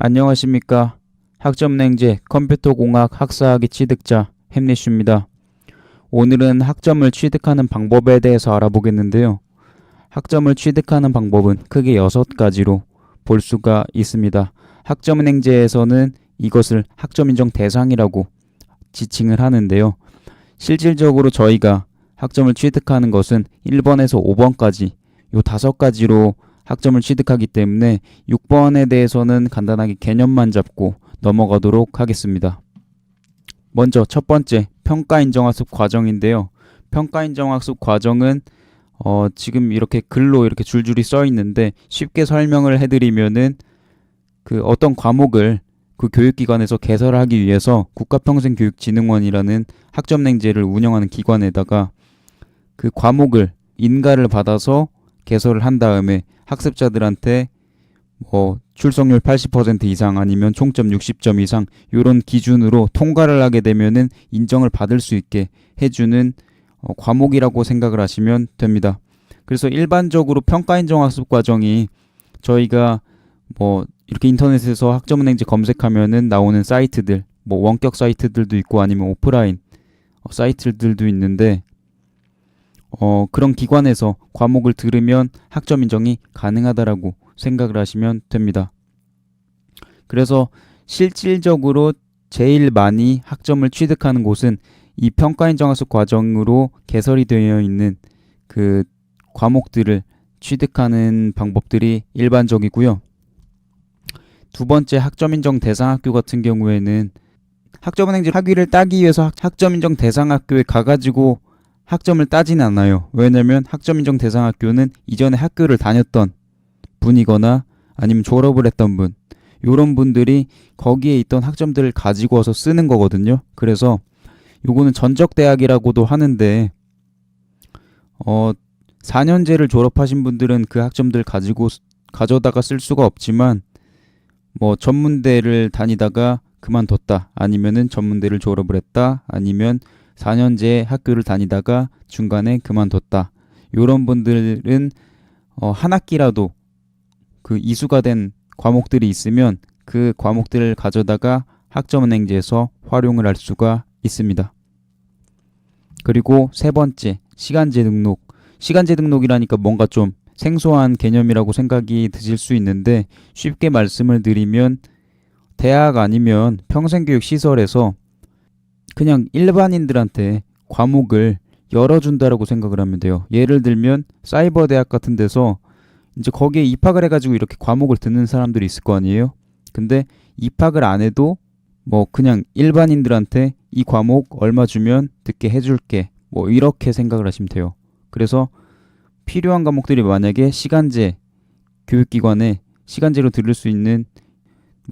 안녕하십니까. 학점냉제 컴퓨터공학 학사학위 취득자 햄리슈입니다. 오늘은 학점을 취득하는 방법에 대해서 알아보겠는데요. 학점을 취득하는 방법은 크게 6가지로 볼 수가 있습니다. 학점은행제에서는 이것을 학점인정 대상이라고 지칭을 하는데요. 실질적으로 저희가 학점을 취득하는 것은 1번에서 5번까지 요 5가지로 학점을 취득하기 때문에 6번에 대해서는 간단하게 개념만 잡고 넘어가도록 하겠습니다. 먼저 첫 번째, 평가인정학습 과정인데요. 평가인정학습 과정은 지금 이렇게 글로 이렇게 줄줄이 써 있는데 쉽게 설명을 해드리면은 그 어떤 과목을 그 교육기관에서 개설하기 위해서 국가평생교육진흥원이라는 학점냉제를 운영하는 기관에다가 그 과목을 인가를 받아서 개설을 한 다음에 학습자들한테 출석률 80% 이상 아니면 총점 60점 이상 이런 기준으로 통과를 하게 되면은 인정을 받을 수 있게 해주는 과목이라고 생각을 하시면 됩니다. 그래서 일반적으로 평가인정학습 과정이 저희가 이렇게 인터넷에서 학점은행제 검색하면은 나오는 사이트들, 원격 사이트들도 있고 아니면 오프라인 사이트들도 있는데 그런 기관에서 과목을 들으면 학점 인정이 가능하다라고 생각을 하시면 됩니다. 그래서 실질적으로 제일 많이 학점을 취득하는 곳은 이 평가인정학습 과정으로 개설이 되어 있는 그 과목들을 취득하는 방법들이 일반적이고요. 두 번째, 학점인정 대상학교 같은 경우에는 학점은행제 학위를 따기 위해서 학점인정 대상학교에 가가지고 학점을 따지는 않아요. 왜냐면 학점인정 대상학교는 이전에 학교를 다녔던 분이거나 아니면 졸업을 했던 분, 요런 분들이 거기에 있던 학점들을 가지고 와서 쓰는 거거든요. 그래서 요거는 전적대학이라고도 하는데 4년제를 졸업하신 분들은 그 학점들 가져다가 쓸 수가 없지만 전문대를 다니다가 그만뒀다, 아니면은 전문대를 졸업을 했다, 아니면 4년제 학교를 다니다가 중간에 그만뒀다, 요런 분들은 한 학기라도 그 이수가 된 과목들이 있으면 그 과목들을 가져다가 학점은행제에서 활용을 할 수가 있습니다. 그리고 세 번째, 시간제 등록. 시간제 등록이라니까 뭔가 좀 생소한 개념이라고 생각이 드실 수 있는데, 쉽게 말씀을 드리면 대학 아니면 평생교육시설에서 그냥 일반인들한테 과목을 열어준다라고 생각을 하면 돼요. 예를 들면 사이버대학 같은 데서 이제 거기에 입학을 해가지고 이렇게 과목을 듣는 사람들이 있을 거 아니에요. 근데 입학을 안 해도 그냥 일반인들한테 이 과목 얼마 주면 듣게 해줄게, 이렇게 생각을 하시면 돼요. 그래서 필요한 과목들이 만약에 시간제, 교육기관에 시간제로 들을 수 있는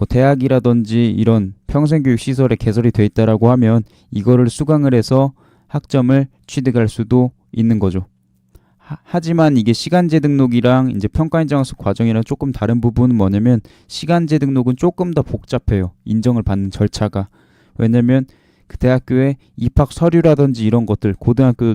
대학이라든지 이런 평생교육시설에 개설이 되어 있다라고 하면 이거를 수강을 해서 학점을 취득할 수도 있는 거죠. 하지만 이게 시간제 등록이랑 이제 평가인정학습 과정이랑 조금 다른 부분은 뭐냐면, 시간제 등록은 조금 더 복잡해요. 인정을 받는 절차가. 왜냐면 그 대학교에 입학 서류라든지 이런 것들, 고등학교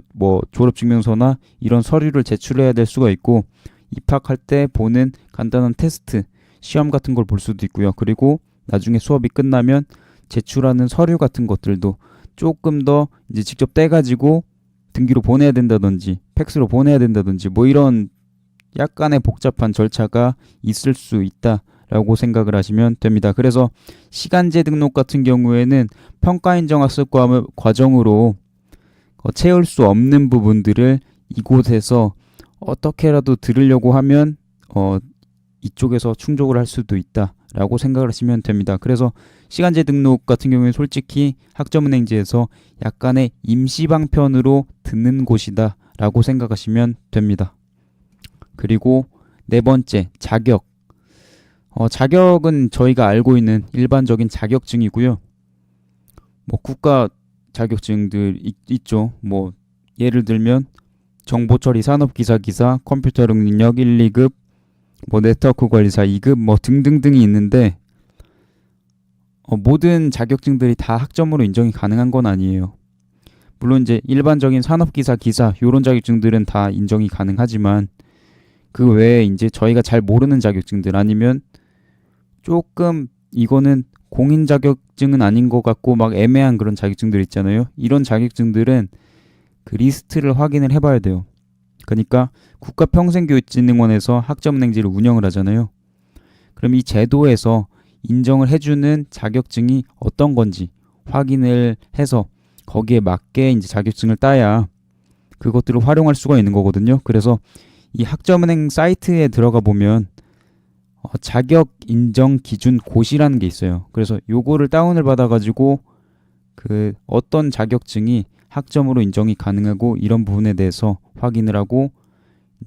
졸업증명서나 이런 서류를 제출해야 될 수가 있고, 입학할 때 보는 간단한 테스트, 시험 같은 걸 볼 수도 있고요. 그리고 나중에 수업이 끝나면 제출하는 서류 같은 것들도 조금 더 이제 직접 떼가지고 등기로 보내야 된다든지 팩스로 보내야 된다든지 이런 약간의 복잡한 절차가 있을 수 있다라고 생각을 하시면 됩니다. 그래서 시간제 등록 같은 경우에는 평가인정학습 과정으로 채울 수 없는 부분들을 이곳에서 어떻게라도 들으려고 하면 이쪽에서 충족을 할 수도 있다라고 생각을 하시면 됩니다. 그래서 시간제 등록 같은 경우에 솔직히 학점은행제에서 약간의 임시방편으로 듣는 곳이다 라고 생각하시면 됩니다. 그리고 네 번째, 자격. 자격은 저희가 알고 있는 일반적인 자격증이고요. 국가 자격증들 있죠. 예를 들면 정보처리 산업기사, 컴퓨터 능력 1, 2급, 네트워크 관리사 2급 등등등이 있는데 모든 자격증들이 다 학점으로 인정이 가능한 건 아니에요. 물론 이제 일반적인 산업기사, 기사 요런 자격증들은 다 인정이 가능하지만 그 외에 이제 저희가 잘 모르는 자격증들, 아니면 조금 이거는 공인 자격증은 아닌 것 같고 막 애매한 그런 자격증들 있잖아요. 이런 자격증들은 그 리스트를 확인을 해봐야 돼요. 그러니까 국가평생교육진흥원에서 학점은행제를 운영을 하잖아요. 그럼 이 제도에서 인정을 해주는 자격증이 어떤 건지 확인을 해서 거기에 맞게 이제 자격증을 따야 그것들을 활용할 수가 있는 거거든요. 그래서 이 학점은행 사이트에 들어가 보면 자격 인정 기준 고시라는 게 있어요. 그래서 요거를 다운을 받아가지고 그 어떤 자격증이 학점으로 인정이 가능하고 이런 부분에 대해서 확인을 하고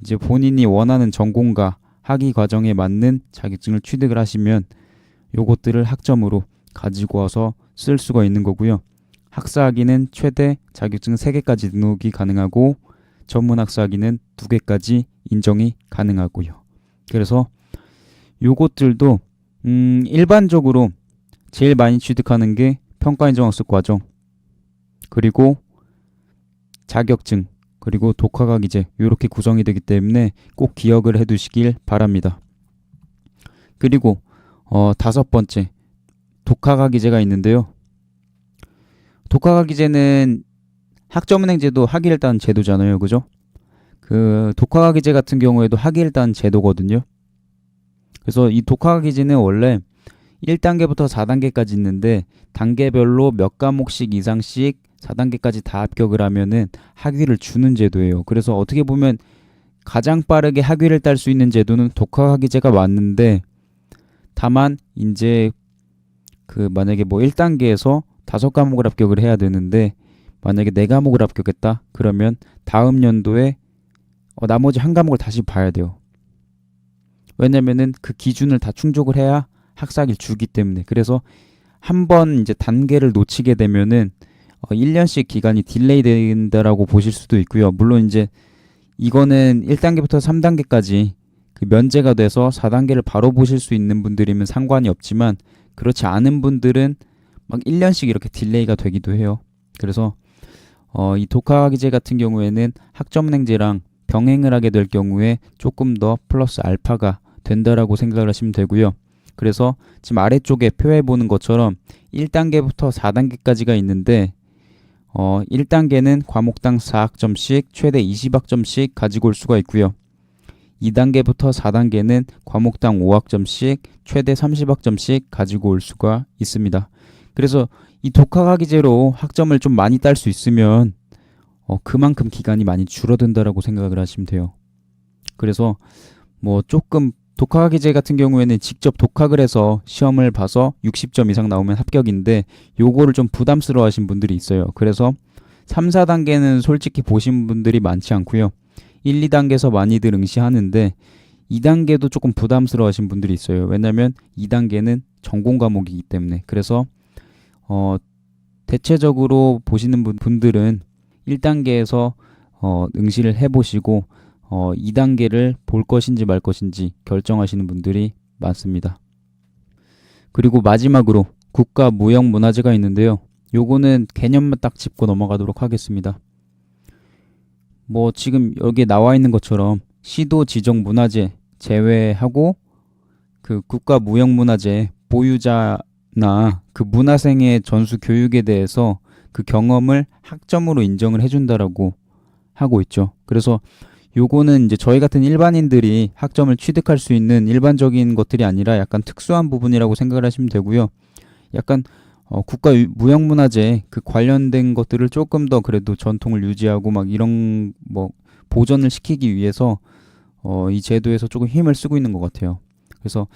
이제 본인이 원하는 전공과 학위 과정에 맞는 자격증을 취득을 하시면 요것들을 학점으로 가지고 와서 쓸 수가 있는 거고요. 학사학위는 최대 자격증 3개까지 등록이 가능하고 전문 학사학위는 2개까지 인정이 가능하고요. 그래서 요것들도 일반적으로 제일 많이 취득하는 게 평가인정학습 과정, 그리고 자격증, 그리고 독학학위제 이렇게 구성이 되기 때문에 꼭 기억을 해두시길 바랍니다. 그리고 5번째 독학학위제가 있는데요. 독학학위제는 학점은행제도 학위를 따는 제도잖아요, 그죠? 그 독학학위제 같은 경우에도 학위를 따는 제도거든요. 그래서 이 독학학위제는 원래 1단계부터 4단계까지 있는데 단계별로 몇 과목씩 이상씩 4단계까지 다 합격을 하면은 학위를 주는 제도예요. 그래서 어떻게 보면 가장 빠르게 학위를 딸 수 있는 제도는 독학학위제가 맞는데 다만 이제 그 만약에 뭐 1단계에서 5과목을 합격을 해야 되는데 만약에 4과목을 합격했다 그러면 다음 연도에 나머지 한 과목을 다시 봐야 돼요. 왜냐면은 그 기준을 다 충족을 해야 학사학위를 주기 때문에. 그래서 한번 이제 단계를 놓치게 되면은 1년씩 기간이 딜레이 된다라고 보실 수도 있고요. 물론 이제 이거는 1단계부터 3단계까지 그 면제가 돼서 4단계를 바로 보실 수 있는 분들이면 상관이 없지만 그렇지 않은 분들은 막 1년씩 이렇게 딜레이가 되기도 해요. 그래서 이 독학학위제 같은 경우에는 학점은행제랑 병행을 하게 될 경우에 조금 더 플러스 알파가 된다라고 생각을 하시면 되고요. 그래서 지금 아래쪽에 표해 보는 것처럼 1단계부터 4단계까지가 있는데 1단계는 과목당 4학점씩 최대 20학점씩 가지고 올 수가 있고요. 2단계부터 4단계는 과목당 5학점씩 최대 30학점씩 가지고 올 수가 있습니다. 그래서 이 독학학위제로 학점을 좀 많이 딸 수 있으면 그만큼 기간이 많이 줄어든다라고 생각을 하시면 돼요. 그래서 뭐 조금 독학학위제 같은 경우에는 직접 독학을 해서 시험을 봐서 60점 이상 나오면 합격인데 요거를 좀 부담스러워 하신 분들이 있어요. 그래서 3, 4단계는 솔직히 보신 분들이 많지 않고요. 1, 2단계에서 많이들 응시하는데 2단계도 조금 부담스러워 하신 분들이 있어요. 왜냐면 2단계는 전공 과목이기 때문에. 그래서 대체적으로 보시는 분들은 1단계에서 응시를 해보시고 2단계를 볼 것인지 말 것인지 결정하시는 분들이 많습니다. 그리고 마지막으로 국가무형문화재가 있는데요. 요거는 개념만 딱 짚고 넘어가도록 하겠습니다. 뭐 지금 여기에 나와 있는 것처럼 시도 지정 문화재 제외하고 그 국가무형문화재 보유자나 그 문화생의 전수 교육에 대해서 그 경험을 학점으로 인정을 해준다라고 하고 있죠. 그래서 요거는 이제 저희 같은 일반인들이 학점을 취득할 수 있는 일반적인 것들이 아니라 약간 특수한 부분이라고 생각을 하시면 되고요. 약간 국가 무형문화재 그 관련된 것들을 조금 더 그래도 전통을 유지하고 막 이런 뭐 보존을 시키기 위해서 이 제도에서 조금 힘을 쓰고 있는 것 같아요. 그래서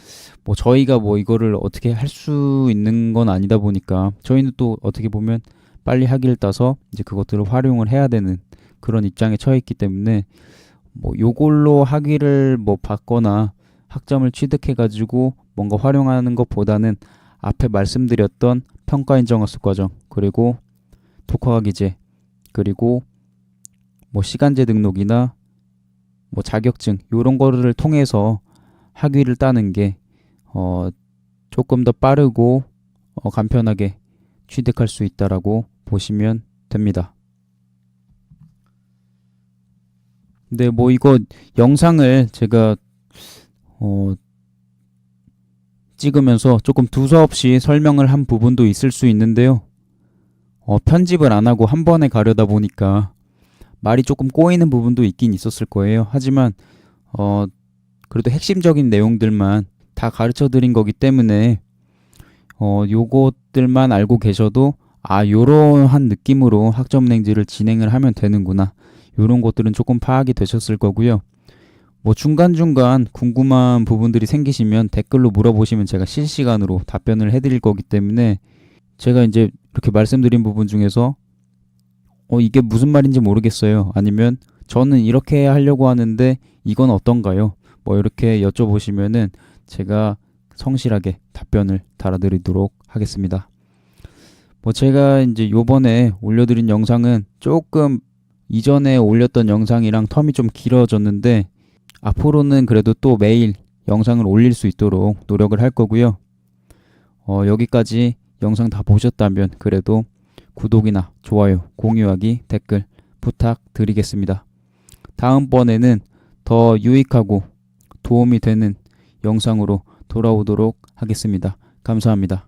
뭐 저희가 뭐 이거를 어떻게 할 수 있는 건 아니다 보니까 저희는 또 어떻게 보면 빨리 학위를 따서 이제 그것들을 활용을 해야 되는 그런 입장에 처해 있기 때문에 뭐 요걸로 학위를 뭐 받거나 학점을 취득해 가지고 뭔가 활용하는 것보다는 앞에 말씀드렸던 평가인정학습 과정 그리고 독학학위제 그리고 뭐 시간제 등록이나 뭐 자격증 요런 거를 통해서 학위를 따는 게 조금 더 빠르고 간편하게 취득할 수 있다라고 보시면 됩니다. 근데 뭐 이거 영상을 제가 찍으면서 조금 두서없이 설명을 한 부분도 있을 수 있는데요. 편집을 안 하고 한 번에 가려다 보니까 말이 조금 꼬이는 부분도 있긴 있었을 거예요. 하지만 그래도 핵심적인 내용들만 다 가르쳐 드린 거기 때문에 요것들만 알고 계셔도 요러한 느낌으로 학점냉지를 진행을 하면 되는구나, 요런 것들은 조금 파악이 되셨을 거고요. 뭐 중간중간 궁금한 부분들이 생기시면 댓글로 물어보시면 제가 실시간으로 답변을 해드릴 거기 때문에, 제가 이제 이렇게 말씀드린 부분 중에서 이게 무슨 말인지 모르겠어요, 아니면 저는 이렇게 하려고 하는데 이건 어떤가요, 뭐 이렇게 여쭤보시면은 제가 성실하게 답변을 달아드리도록 하겠습니다. 뭐 제가 이제 요번에 올려드린 영상은 조금 이전에 올렸던 영상이랑 텀이 좀 길어졌는데, 앞으로는 그래도 또 매일 영상을 올릴 수 있도록 노력을 할 거고요. 여기까지 영상 다 보셨다면 그래도 구독이나 좋아요, 공유하기, 댓글 부탁드리겠습니다. 다음번에는 더 유익하고 도움이 되는 영상으로 돌아오도록 하겠습니다. 감사합니다.